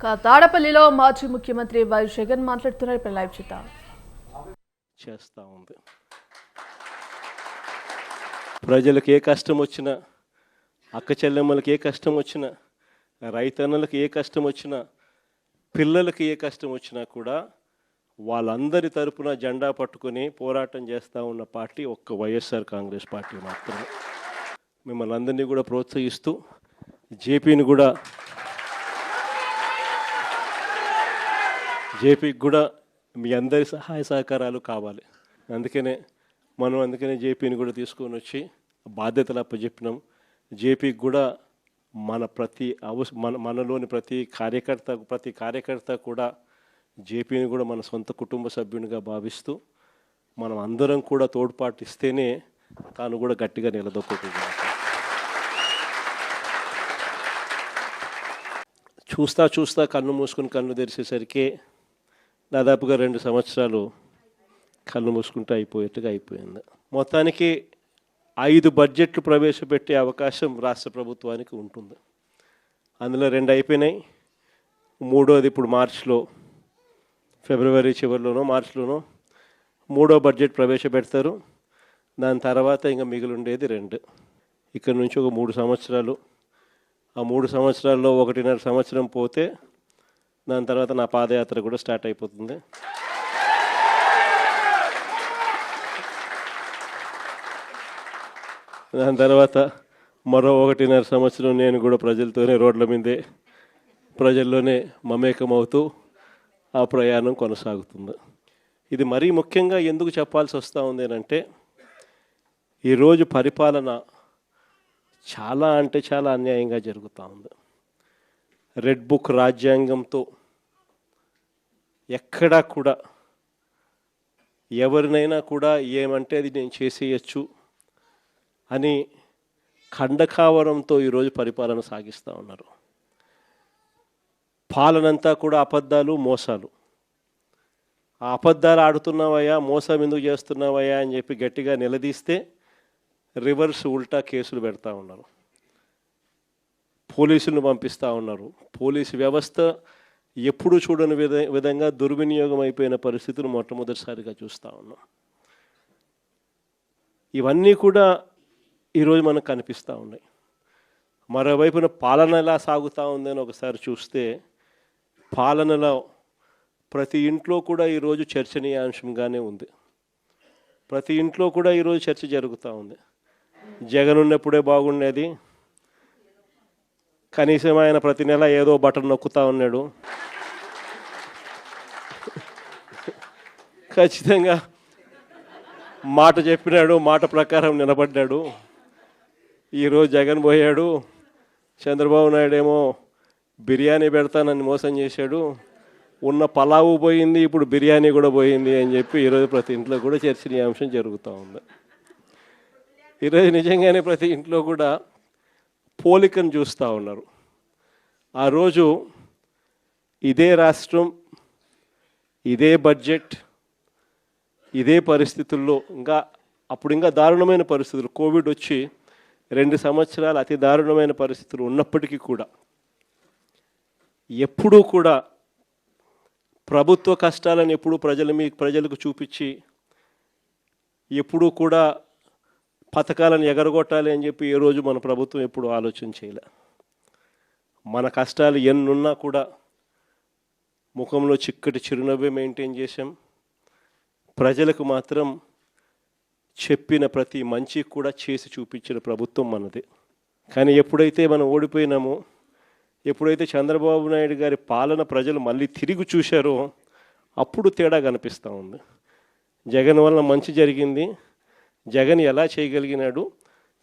తాడపల్లిలో మాజీ ముఖ్యమంత్రి వైఎస్ జగన్ మాట్లాడుతున్నారు. ఇప్పుడు లైవ్ చూద్దాం. చేస్తూ ఉంది. ప్రజలకు ఏ కష్టం వచ్చినా, అక్క చెల్లెమ్మలకి ఏ కష్టం వచ్చినా, రైతన్నలకు ఏ కష్టం వచ్చినా, పిల్లలకి ఏ కష్టం వచ్చినా కూడా వాళ్ళందరి తరపున జెండా పట్టుకొని పోరాటం చేస్తూ ఉన్న పార్టీ ఒక్క వైఎస్ఆర్ కాంగ్రెస్ పార్టీ మాత్రమే. మిమ్మల్ని అందరినీ కూడా ప్రోత్సహిస్తూ జేపీకి కూడా మీ అందరి సహాయ సహకారాలు కావాలి. అందుకనే జేపీని కూడా తీసుకొని వచ్చి బాధ్యతలు అప్పచెప్పినాం. జేపీకి కూడా మనలోని ప్రతి కార్యకర్త కూడా జేపీని కూడా మన సొంత కుటుంబ సభ్యునిగా భావిస్తూ మనం అందరం కూడా తోడ్పాటు ఇస్తేనే తాను కూడా గట్టిగా నిలదొక్కుంటుంది. చూస్తా కన్ను మూసుకుని కన్ను తెరిచేసరికి దాదాపుగా 2 సంవత్సరాలు కళ్ళు మూసుకుంటూ అయిపోయింది. మొత్తానికి 5 బడ్జెట్లు ప్రవేశపెట్టే అవకాశం రాష్ట్ర ప్రభుత్వానికి ఉంటుంది. అందులో 2 అయిపోయినాయి. 3వది ఇప్పుడు ఫిబ్రవరి చివరిలోనో మార్చిలోనో 3వ బడ్జెట్ ప్రవేశపెడతారు. దాని తర్వాత ఇంకా మిగిలి ఉండేది 2. ఇక్కడ నుంచి ఒక 3 సంవత్సరాలు. ఆ 3 సంవత్సరాల్లో 1.5 సంవత్సరం పోతే దాని తర్వాత నా పాదయాత్ర కూడా స్టార్ట్ అయిపోతుంది. దాని తర్వాత మరో 1.5 సంవత్సరం నేను కూడా ప్రజలతోనే రోడ్ల మీదే ప్రజల్లోనే మమేకమవుతూ ఆ ప్రయాణం కొనసాగుతుంది. ఇది మరీ ముఖ్యంగా ఎందుకు చెప్పాల్సి వస్తూ ఉంది అంటే, ఈరోజు పరిపాలన చాలా అన్యాయంగా జరుగుతూ ఉంది. రెడ్ బుక్ రాజ్యాంగంతో ఎక్కడా కూడా ఎవరినైనా కూడా ఏమంటే అది నేను చేసేయచ్చు అని ఖండకావరంతో ఈరోజు పరిపాలన సాగిస్తూ ఉన్నారు. పాలనంతా కూడా అబద్ధాలు, మోసాలు. ఆ అబద్ధాలు ఆడుతున్నావయ్యా, మోసం ఎందుకు చేస్తున్నావయ్యా అని చెప్పి గట్టిగా నిలదీస్తే రివర్స్ ఉల్టా కేసులు పెడతా ఉన్నారు. పోలీసులను పంపిస్తూ ఉన్నారు. పోలీసు వ్యవస్థ ఎప్పుడూ చూడని విధంగా దుర్వినియోగం అయిపోయిన పరిస్థితులు మొట్టమొదటిసారిగా చూస్తూ ఉన్నాం. ఇవన్నీ కూడా ఈరోజు మనకు కనిపిస్తూ ఉన్నాయి. మరోవైపున పాలన ఎలా సాగుతూ ఉందని ఒకసారి చూస్తే, పాలనలో ప్రతి ఇంట్లో కూడా ఈరోజు చర్చనీయాంశంగానే ఉంది. ప్రతి ఇంట్లో కూడా ఈరోజు చర్చ జరుగుతూ ఉంది. జగన్ ఉన్నప్పుడే బాగుండేది, కనీసం ఆయన ప్రతి నెల ఏదో బటన్ నొక్కుతూ ఉన్నాడు, ఖచ్చితంగా మాట చెప్పినాడు, మాట ప్రకారం నిలబడ్డాడు. ఈరోజు జగన్ పోయాడు, చంద్రబాబు నాయుడు ఏమో బిర్యానీ పెడతానని మోసం చేశాడు, ఉన్న పలావు పోయింది, ఇప్పుడు బిర్యానీ కూడా పోయింది అని చెప్పి ఈరోజు ప్రతి ఇంట్లో కూడా చర్చనీయాంశం జరుగుతూ ఉంది. ఈరోజు నిజంగానే ప్రతి ఇంట్లో కూడా పోలికను చూస్తూ ఉన్నారు. ఆ రోజు ఇదే రాష్ట్రం, ఇదే బడ్జెట్, ఇదే పరిస్థితుల్లో అప్పుడు ఇంకా దారుణమైన పరిస్థితులు, కోవిడ్ వచ్చి 2 సంవత్సరాలు అతి దారుణమైన పరిస్థితులు ఉన్నప్పటికీ కూడా ఎప్పుడూ కూడా ప్రభుత్వ కష్టాలను ఎప్పుడూ ప్రజలకు చూపించి ఎప్పుడూ కూడా పథకాలను ఎగరగొట్టాలి అని చెప్పి ఏ రోజు మన ప్రభుత్వం ఎప్పుడు ఆలోచన చేయలే. మన కష్టాలు ఎన్నున్నా కూడా ముఖంలో చిక్కటి చిరునవ్వే మెయింటైన్ చేశాం. ప్రజలకు మాత్రం చెప్పిన ప్రతి మంచి కూడా చేసి చూపించిన ప్రభుత్వం మనది. కానీ ఎప్పుడైతే మనం ఓడిపోయినామో, ఎప్పుడైతే చంద్రబాబు నాయుడు గారి పాలన ప్రజలు మళ్ళీ తిరిగి చూశారో అప్పుడు తేడా కనిపిస్తూ ఉంది. జగన్ వల్ల మంచి జరిగింది, జగన్ ఎలా చేయగలిగినాడు,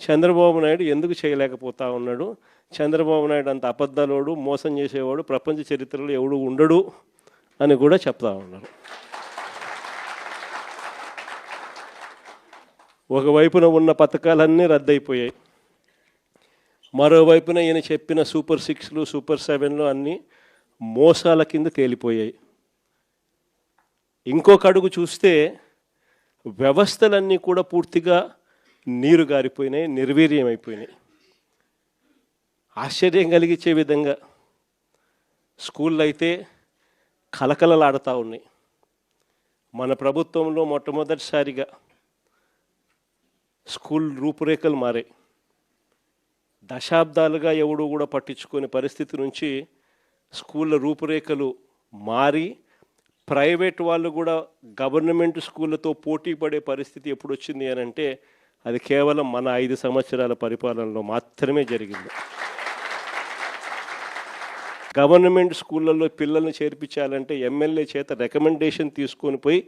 చంద్రబాబు నాయుడు ఎందుకు చేయలేకపోతా ఉన్నాడు, చంద్రబాబు నాయుడు అంత అబద్ధాలోడు, మోసం చేసేవాడు ప్రపంచ చరిత్రలో ఎవడు ఉండడు అని కూడా చెప్తా ఉన్నారు. ఒకవైపున ఉన్న పథకాలన్నీ రద్దయిపోయాయి, మరోవైపున ఈయన చెప్పిన సూపర్ 6లు, సూపర్ 7లు అన్నీ మోసాల కింద తేలిపోయాయి. ఇంకొక అడుగు చూస్తే వ్యవస్థలన్నీ కూడా పూర్తిగా నీరు గారిపోయినాయి, నిర్వీర్యమైపోయినాయి. ఆశ్చర్యం కలిగించే విధంగా స్కూళ్ళు అయితే కలకలలాడుతూ ఉన్నాయి. మన ప్రభుత్వంలో మొట్టమొదటిసారిగా స్కూల్ రూపురేఖలు మారాయి. దశాబ్దాలుగా ఎవడు కూడా పట్టించుకునే పరిస్థితి నుంచి స్కూళ్ళ రూపురేఖలు మారి ప్రైవేట్ వాళ్ళు కూడా గవర్నమెంట్ స్కూళ్ళతో పోటీ పడే పరిస్థితి ఎప్పుడు వచ్చింది అని అంటే అది కేవలం మన 5 సంవత్సరాల పరిపాలనలో మాత్రమే జరిగింది. గవర్నమెంట్ స్కూళ్ళల్లో పిల్లల్ని చేర్పించాలంటే ఎమ్మెల్యే చేత రికమెండేషన్ తీసుకొని పోయి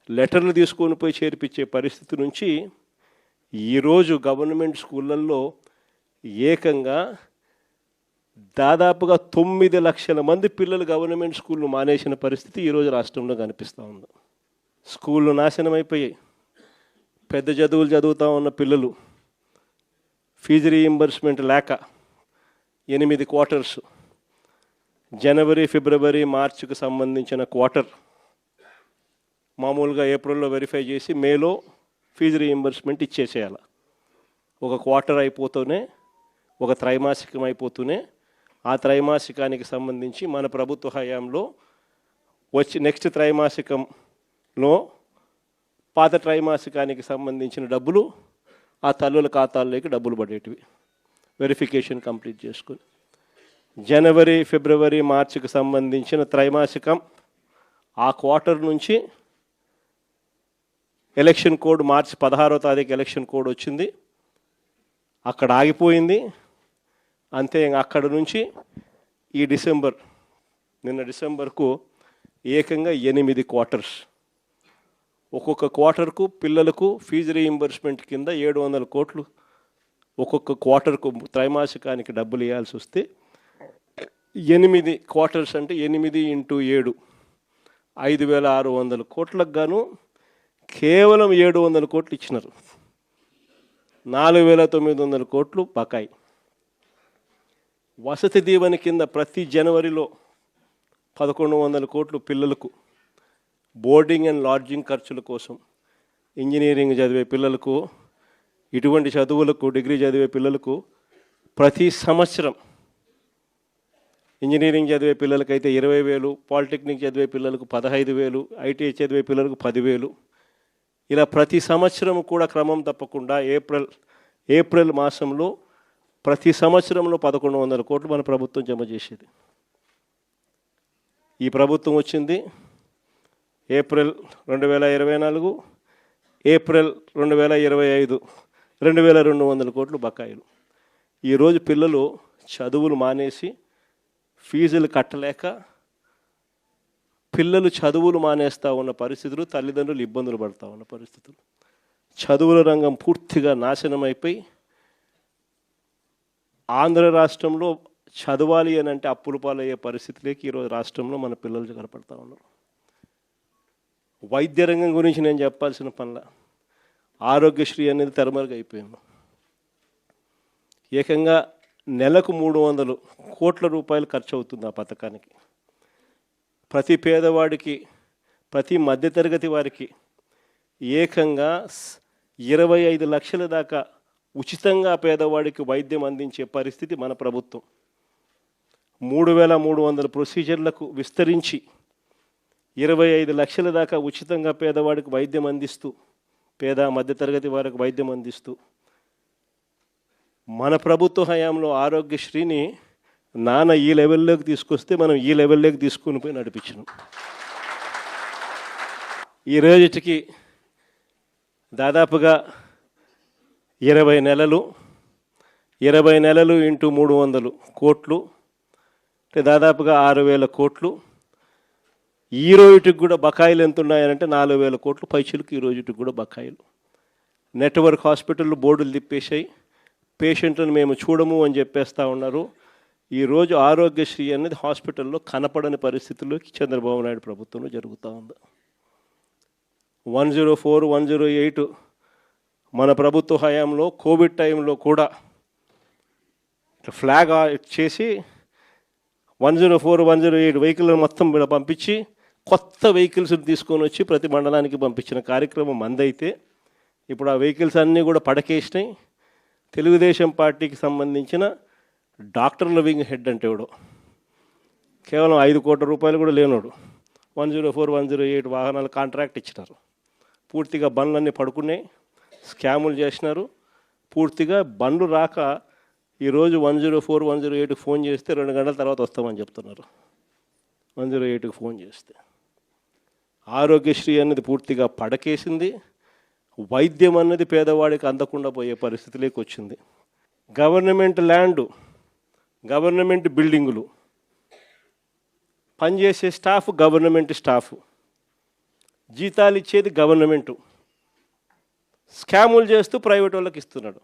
లెటర్లు తీసుకొని పోయి చేర్పించే పరిస్థితి నుంచి ఈరోజు గవర్నమెంట్ స్కూళ్ళల్లో ఏకంగా దాదాపుగా 9 లక్షల మంది పిల్లలు గవర్నమెంట్ స్కూళ్ళు మానేసిన పరిస్థితి ఈరోజు రాష్ట్రంలో కనిపిస్తూ ఉంది. స్కూళ్ళు నాశనం అయిపోయాయి. పెద్ద చదువులు చదువుతూ ఉన్న పిల్లలు ఫీజు రీయింబర్స్మెంట్ లేక 8 క్వార్టర్స్, జనవరి, ఫిబ్రవరి, మార్చికి సంబంధించిన క్వార్టర్ మామూలుగా ఏప్రిల్లో వెరిఫై చేసి మేలో ఫీజు రీయింబర్స్మెంట్ ఇచ్చేసేయాలి. ఒక క్వార్టర్ అయిపోతూనే, ఒక త్రైమాసికం అయిపోతూనే ఆ త్రైమాసికానికి సంబంధించి మన ప్రభుత్వ హయాంలో నెక్స్ట్ త్రైమాసికంలో పాత త్రైమాసికానికి సంబంధించిన డబ్బులు ఆ తల్లుల ఖాతాల్లోకి డబ్బులు పడేటివి వెరిఫికేషన్ కంప్లీట్ చేసుకుని. జనవరి, ఫిబ్రవరి, మార్చికి సంబంధించిన త్రైమాసికం ఆ క్వార్టర్ నుంచి ఎలక్షన్ కోడ్ మార్చి 16వ తారీఖు ఎలక్షన్ కోడ్ వచ్చింది, అక్కడ ఆగిపోయింది. అంతే. అక్కడ నుంచి ఈ నిన్న డిసెంబర్కు ఏకంగా 8 క్వార్టర్స్. ఒక్కొక్క క్వార్టర్కు పిల్లలకు ఫీజు రీయింబర్స్మెంట్ కింద 700 కోట్లు ఒక్కొక్క క్వార్టర్కు త్రైమాసికానికి డబ్బులు ఇవ్వాల్సి వస్తే 8 క్వార్టర్స్ అంటే 8 × 7 5,600 కోట్లకు గాను కేవలం 700 కోట్లు ఇచ్చినారు. 4,900 కోట్లు బకాయి. వసతి దీవెన కింద ప్రతి జనవరిలో 1,100 కోట్లు పిల్లలకు బోర్డింగ్ అండ్ లాడ్జింగ్ ఖర్చుల కోసం, ఇంజనీరింగ్ చదివే పిల్లలకు, ఇటువంటి చదువులకు డిగ్రీ చదివే పిల్లలకు ప్రతి సంవత్సరం, ఇంజనీరింగ్ చదివే పిల్లలకైతే 20,000, పాలిటెక్నిక్ చదివే పిల్లలకు 15,000, ఐటీఐ చదివే పిల్లలకు 10,000, ఇలా ప్రతి సంవత్సరం కూడా క్రమం తప్పకుండా ఏప్రిల్ మాసంలో ప్రతి సంవత్సరంలో 1,100 కోట్లు మన ప్రభుత్వం జమ చేసేది. ఈ ప్రభుత్వం వచ్చింది ఏప్రిల్ 2024, ఏప్రిల్ 2025 2,200 కోట్లు బకాయిలు. ఈరోజు పిల్లలు చదువులు మానేసి ఫీజులు కట్టలేక పిల్లలు చదువులు మానేస్తూ ఉన్న పరిస్థితులు, తల్లిదండ్రులు ఇబ్బందులు పడుతూ ఉన్న పరిస్థితులు. చదువుల రంగం పూర్తిగా నాశనం అయిపోయి ఆంధ్ర రాష్ట్రంలో చదవాలి అని అంటే అప్పుల పాలయ్యే పరిస్థితిలోకి ఈరోజు రాష్ట్రంలో మన పిల్లలు కనపడతా ఉన్నారు. వైద్య రంగం గురించి నేను చెప్పాల్సిన పనుల ఆరోగ్యశ్రీ అనేది తెరమరుగు అయిపోయింది. ఏకంగా నెలకు 300 కోట్ల రూపాయలు ఖర్చు అవుతుంది ఆ పథకానికి. ప్రతి పేదవాడికి, ప్రతి మధ్యతరగతి వారికి ఏకంగా 25 లక్షల దాకా ఉచితంగా పేదవాడికి వైద్యం అందించే పరిస్థితి మన ప్రభుత్వం. 3,300 ప్రొసీజర్లకు విస్తరించి 25 లక్షల దాకా ఉచితంగా పేదవాడికి వైద్యం అందిస్తూ, పేద మధ్యతరగతి వారికి వైద్యం అందిస్తూ మన ప్రభుత్వ హయాంలో ఆరోగ్యశ్రీని నాన్న ఈ లెవెల్లోకి తీసుకొస్తే మనం ఈ లెవెల్లోకి తీసుకుని పోయి నడిపించినాం. ఈ రోజుకి దాదాపుగా 20 నెలలు × 300 కోట్లు అంటే దాదాపుగా 6,000 కోట్లు. ఈ రోజుకి కూడా బకాయిలు ఎంత ఉన్నాయనంటే 4,000 కోట్లు పైచులకు ఈ రోజుకి కూడా బకాయిలు. నెట్వర్క్ హాస్పిటళ్ళు బోర్డులు తిప్పేశాయి, పేషెంట్లను మేము చూడము అని చెప్పేస్తూ ఉన్నారు. ఈరోజు ఆరోగ్యశ్రీ అనేది హాస్పిటల్లో కనపడని పరిస్థితుల్లోకి చంద్రబాబు నాయుడు ప్రభుత్వంలో జరుగుతూ ఉంది. 104, 108 మన ప్రభుత్వ హయాంలో కోవిడ్ టైంలో కూడా ఫ్లాగ్ చేసి 104, 108 వెహికల్ మొత్తం పంపించి కొత్త వెహికల్స్ తీసుకొని వచ్చి ప్రతి మండలానికి పంపించిన కార్యక్రమం మందైతే ఇప్పుడు ఆ వెహికల్స్ అన్నీ కూడా పడకేసినాయి. తెలుగుదేశం పార్టీకి సంబంధించిన డాక్టర్ లవింగ్ హెడ్ అంటే ఎవడో కేవలం 5 కోట్ల రూపాయలు కూడా లేనోడు 104, 108 వాహనాలు కాంట్రాక్ట్ ఇచ్చినారు. పూర్తిగా బండ్లన్నీ పడుకున్నాయి, స్కాములు చేసినారు. పూర్తిగా బండ్లు రాక ఈరోజు 104, 108 ఫోన్ చేస్తే 2 గంటల తర్వాత వస్తామని చెప్తున్నారు. 108కి ఫోన్ చేస్తే ఆరోగ్యశ్రీ అనేది పూర్తిగా పడకేసింది. వైద్యం అన్నది పేదవాడికి అందకుండా పోయే పరిస్థితిలోకి వచ్చింది. గవర్నమెంట్ ల్యాండ్, గవర్నమెంట్ బిల్డింగులు, పనిచేసే స్టాఫ్ గవర్నమెంట్ స్టాఫ్, జీతాలు ఇచ్చేది గవర్నమెంటు, స్కాములు చేస్తూ ప్రైవేట్ వాళ్ళకి ఇస్తున్నాడు.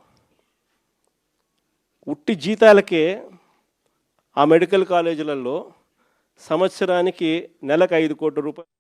ఉట్టి జీతాలకే ఆ మెడికల్ కాలేజీలలో సంవత్సరానికి నెలకు 5 కోట్ల రూపాయలు